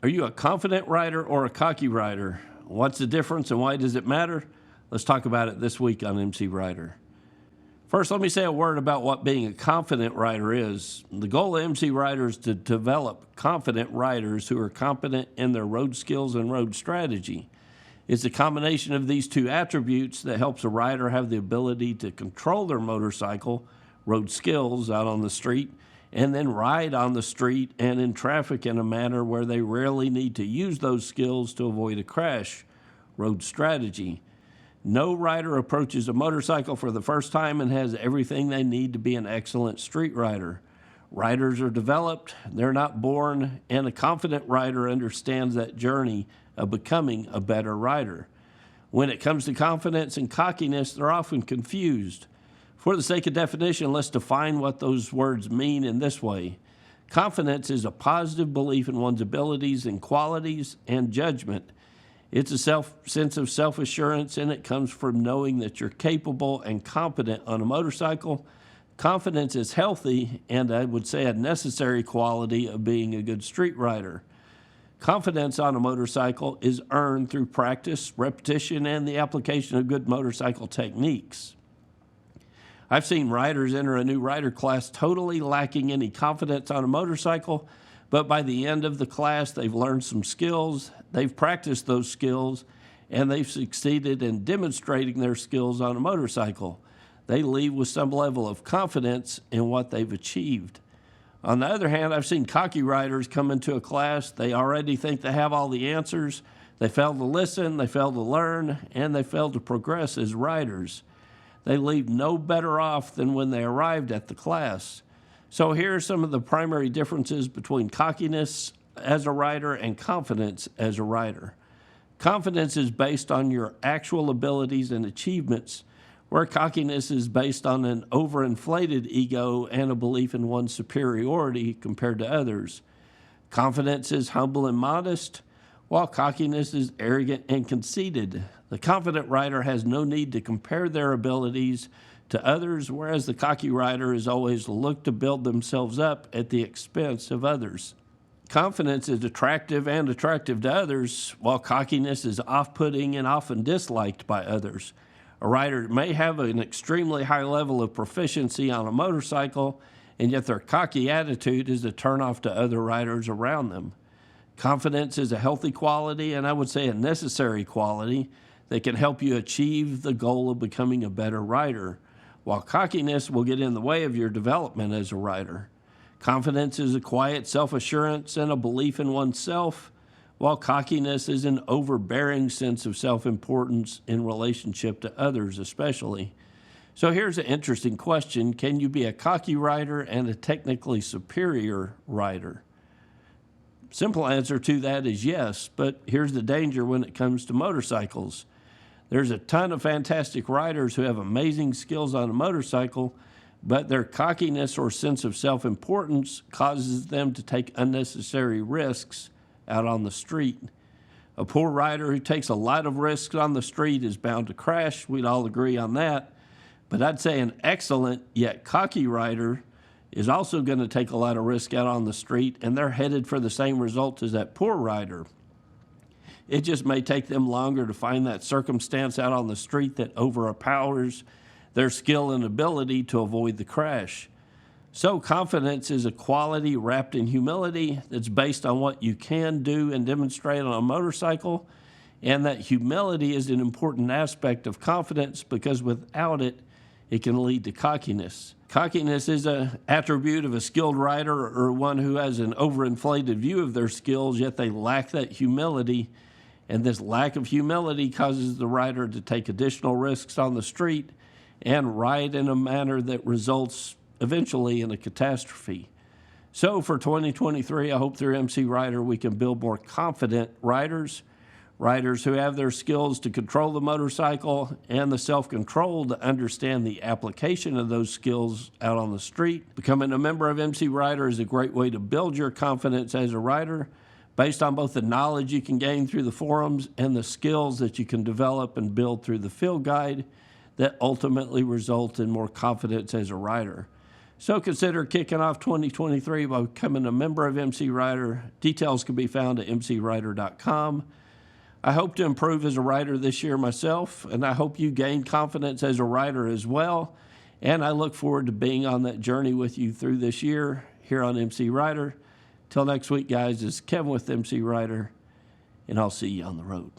Are you a confident rider or a cocky rider? What's the difference and why does it matter? Let's talk about it this week on MC Rider. First, let me say a word about what being a confident rider is. The goal of MC Rider is to develop confident riders who are competent in their road skills and road strategy. It's a combination of these two attributes that helps a rider have the ability to control their motorcycle, road skills out on the street, and then ride on the street and in traffic in a manner where they rarely need to use those skills to avoid a crash, road strategy. No rider approaches a motorcycle for the first time and has everything they need to be an excellent street rider. Riders are developed, they're not born, and a confident rider understands that journey of becoming a better rider. When it comes to confidence and cockiness, they're often confused. For the sake of definition, let's define what those words mean in this way. Confidence is a positive belief in one's abilities and qualities and judgment. It's a sense of self-assurance, and it comes from knowing that you're capable and competent on a motorcycle. Confidence is healthy, and I would say a necessary quality of being a good street rider. Confidence on a motorcycle is earned through practice, repetition, and the application of good motorcycle techniques. I've seen riders enter a new rider class totally lacking any confidence on a motorcycle, but by the end of the class, they've learned some skills, they've practiced those skills, and they've succeeded in demonstrating their skills on a motorcycle. They leave with some level of confidence in what they've achieved. On the other hand, I've seen cocky riders come into a class, they already think they have all the answers, they fail to listen, they fail to learn, and they fail to progress as riders. They leave no better off than when they arrived at the class. So here are some of the primary differences between cockiness as a rider and confidence as a rider. Confidence is based on your actual abilities and achievements, where cockiness is based on an overinflated ego and a belief in one's superiority compared to others. Confidence is humble and modest, while cockiness is arrogant and conceited. The confident rider has no need to compare their abilities to others, whereas the cocky rider is always looked to build themselves up at the expense of others. Confidence is attractive to others, while cockiness is off-putting and often disliked by others. A rider may have an extremely high level of proficiency on a motorcycle, and yet their cocky attitude is a turnoff to other riders around them. Confidence is a healthy quality, and I would say a necessary quality, that can help you achieve the goal of becoming a better rider, while cockiness will get in the way of your development as a rider. Confidence is a quiet self-assurance and a belief in oneself, while cockiness is an overbearing sense of self-importance in relationship to others especially. So here's an interesting question. Can you be a cocky rider and a technically superior rider? Simple answer to that is yes, but here's the danger when it comes to motorcycles. There's a ton of fantastic riders who have amazing skills on a motorcycle, but their cockiness or sense of self-importance causes them to take unnecessary risks out on the street. A poor rider who takes a lot of risks on the street is bound to crash. We'd all agree on that. But I'd say an excellent yet cocky rider is also going to take a lot of risk out on the street, and they're headed for the same result as that poor rider. It just may take them longer to find that circumstance out on the street that overpowers their skill and ability to avoid the crash. So confidence is a quality wrapped in humility that's based on what you can do and demonstrate on a motorcycle, and that humility is an important aspect of confidence because without it, it can lead to cockiness. Cockiness is an attribute of a skilled rider or one who has an overinflated view of their skills, yet they lack that humility, and this lack of humility causes the rider to take additional risks on the street and ride in a manner that results eventually in a catastrophe. So for 2023, I hope through MC Rider we can build more confident riders who have their skills to control the motorcycle and the self-control to understand the application of those skills out on the street. Becoming a member of MC Rider is a great way to build your confidence as a rider based on both the knowledge you can gain through the forums and the skills that you can develop and build through the field guide that ultimately result in more confidence as a rider. So consider kicking off 2023 by becoming a member of MC Rider. Details can be found at mcrider.com. I hope to improve as a writer this year myself, and I hope you gain confidence as a writer as well. And I look forward to being on that journey with you through this year here on MC Rider. Till next week, guys, this is Kevin with MC Rider, and I'll see you on the road.